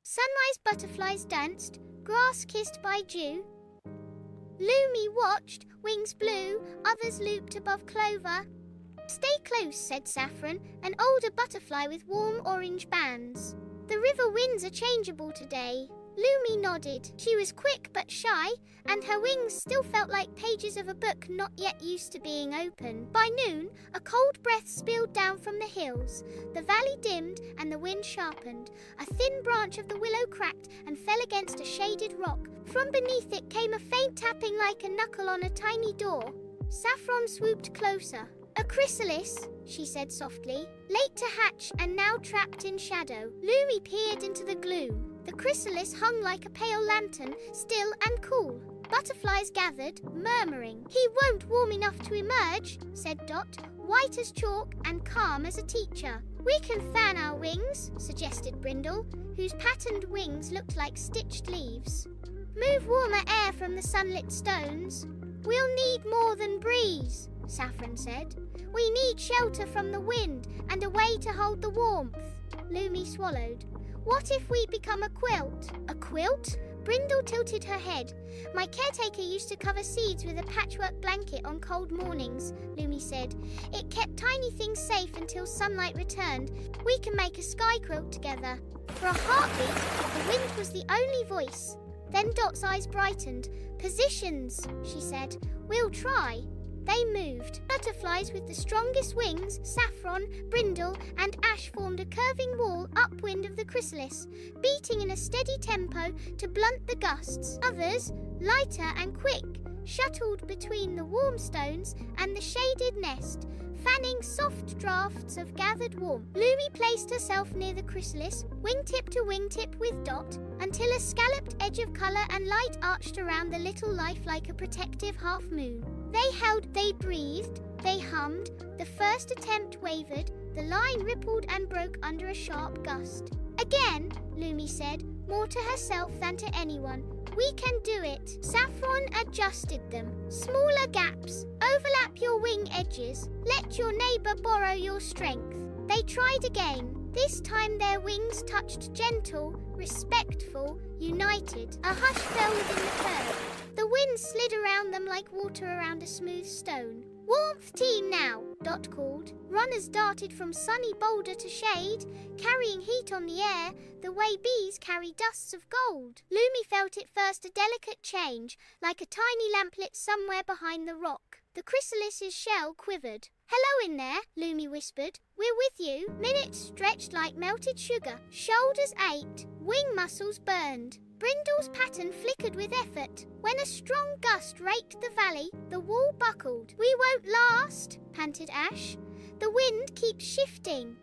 Sunrise butterflies danced, grass kissed by dew. Lumi watched, wings blue, others looped above clover. Stay close, said Saffron, an older butterfly with warm orange bands. The river winds are changeable today. Lumi nodded. She was quick but shy, and her wings still felt like pages of a book not yet used to being open. By noon, a cold breath spilled down from the hills. The valley dimmed and the wind sharpened. A thin branch of the willow cracked and fell against a shaded rock. From beneath it came a faint tapping like a knuckle on a tiny door. Saffron swooped closer. A chrysalis, she said softly, late to hatch and now trapped in shadow. Lumi peered into the gloom. The chrysalis hung like a pale lantern, still and cool. Butterflies gathered, murmuring. He won't warm enough to emerge, said Dot, white as chalk and calm as a teacher. We can fan our wings, suggested Brindle, whose patterned wings looked like stitched leaves. Move warmer air from the sunlit stones. We'll need more than breeze, Saffron said. We need shelter from the wind and a way to hold the warmth. Lumi swallowed. What if we become a quilt? A quilt? Brindle tilted her head. My caretaker used to cover seeds with a patchwork blanket on cold mornings, Lumi said. It kept tiny things safe until sunlight returned. We can make a sky quilt together. For a heartbeat, the wind was the only voice. Then Dot's eyes brightened. Positions, she said. We'll try. They moved. Butterflies with the strongest wings, Saffron, Brindle, and Ash formed a curving wall upwind of the chrysalis, beating in a steady tempo to blunt the gusts. Others, lighter and quick, shuttled between the warm stones and the shaded nest, fanning soft drafts of gathered warmth. Lumi placed herself near the chrysalis, wingtip to wingtip with Dot, until a scalloped edge of colour and light arched around the little life like a protective half-moon. They held, they breathed, they hummed. The first attempt wavered, the line rippled and broke under a sharp gust. Again, Lumi said, more to herself than to anyone. We can do it. Saffron adjusted them. Smaller gaps. Overlap your wing edges. Let your neighbour borrow your strength. They tried again. This time their wings touched gentle, respectful, united. A hush fell within the curve. The wind slid around them like water around a smooth stone. Warmth team now, Dot called. Runners darted from sunny boulder to shade, carrying heat on the air, the way bees carry dusts of gold. Lumi felt at first a delicate change, like a tiny lamp lit somewhere behind the rock. The chrysalis's shell quivered. Hello in there, Lumi whispered. We're with you. Minutes stretched like melted sugar. Shoulders ached, wing muscles burned. Brindle's pattern flickered with effort. When a strong gust raked the valley, the wall buckled. We won't last, panted Ash. The wind keeps shifting.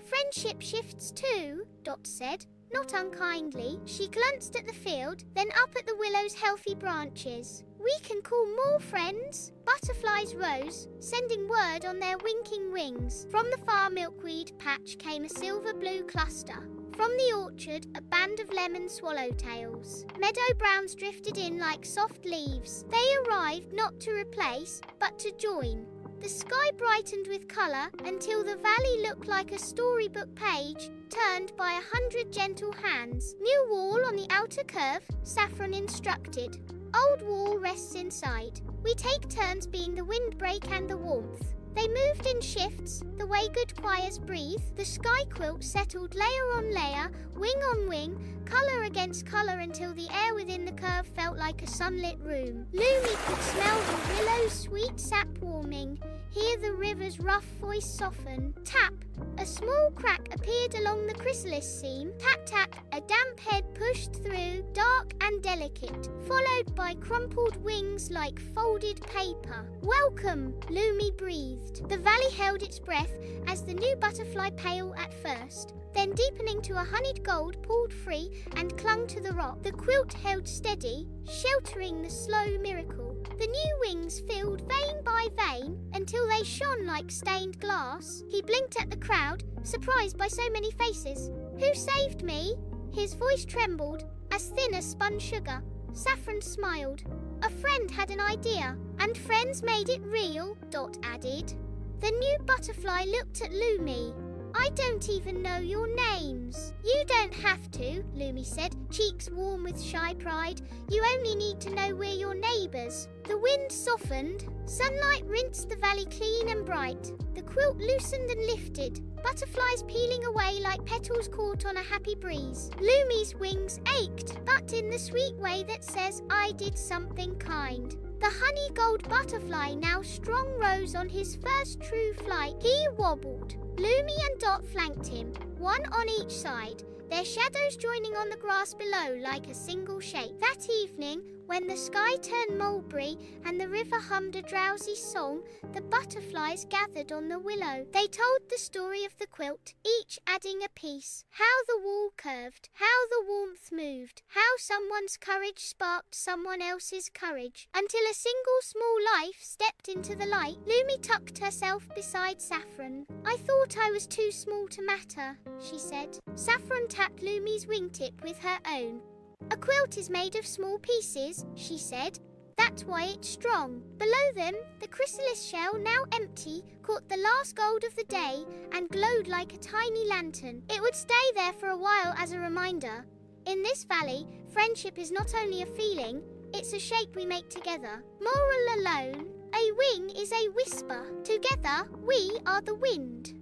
Friendship shifts too, Dot said, not unkindly. She glanced at the field, then up at the willow's healthy branches. We can call more friends. Butterflies rose, sending word on their winking wings. From the far milkweed patch came a silver-blue cluster. From the orchard, a band of lemon swallowtails. Meadow browns drifted in like soft leaves. They arrived not to replace, but to join. The sky brightened with colour until the valley looked like a storybook page, turned by 100 gentle hands. New wall on the outer curve, Saffron instructed. Old wall rests inside. We take turns being the windbreak and the warmth. They moved in shifts, the way good choirs breathe. The sky quilt settled layer on layer, wing on wing, colour against colour until the air within the curve felt like a sunlit room. Lumi could smell the willow's sweet sap warming, hear the river's rough voice soften. Tap! A small crack appeared along the chrysalis seam. Tap tap, a damp head pushed through, dark and delicate, followed by crumpled wings like folded paper. Welcome, Lumi breathed. The valley held its breath as the new butterfly, pale at first, then deepening to a honeyed gold, pulled free and clung to the rock. The quilt held steady, sheltering the slow miracle. The new wings filled vein by vein until they shone like stained glass. He blinked at the crowd, surprised by so many faces. Who saved me? His voice trembled, as thin as spun sugar. Saffron smiled. A friend had an idea, and friends made it real, Dot added. The new butterfly looked at Lumi. I don't even know your names. You don't have to, Lumi said, cheeks warm with shy pride. You only need to know we're your neighbours. The wind softened. Sunlight rinsed the valley clean and bright. The quilt loosened and lifted, butterflies peeling away like petals caught on a happy breeze. Lumi's wings ached, but in the sweet way that says, I did something kind. The honey gold butterfly now strong rose on his first true flight. He wobbled. Lumi and Dot flanked him, one on each side, their shadows joining on the grass below like a single shape. That evening, when the sky turned mulberry and the river hummed a drowsy song, the butterflies gathered on the willow. They told the story of the quilt, each adding a piece. How the wall curved, how the warmth moved, how someone's courage sparked someone else's courage, until a single small life stepped into the light. Lumi tucked herself beside Saffron. I thought I was too small to matter, she said. Saffron tapped Lumi's wingtip with her own. A quilt is made of small pieces, she said. That's why it's strong. Below them, the chrysalis shell, now empty, caught the last gold of the day and glowed like a tiny lantern. It would stay there for a while as a reminder. In this valley, friendship is not only a feeling, it's a shape we make together. Moral alone, a wing is a whisper. Together, we are the wind.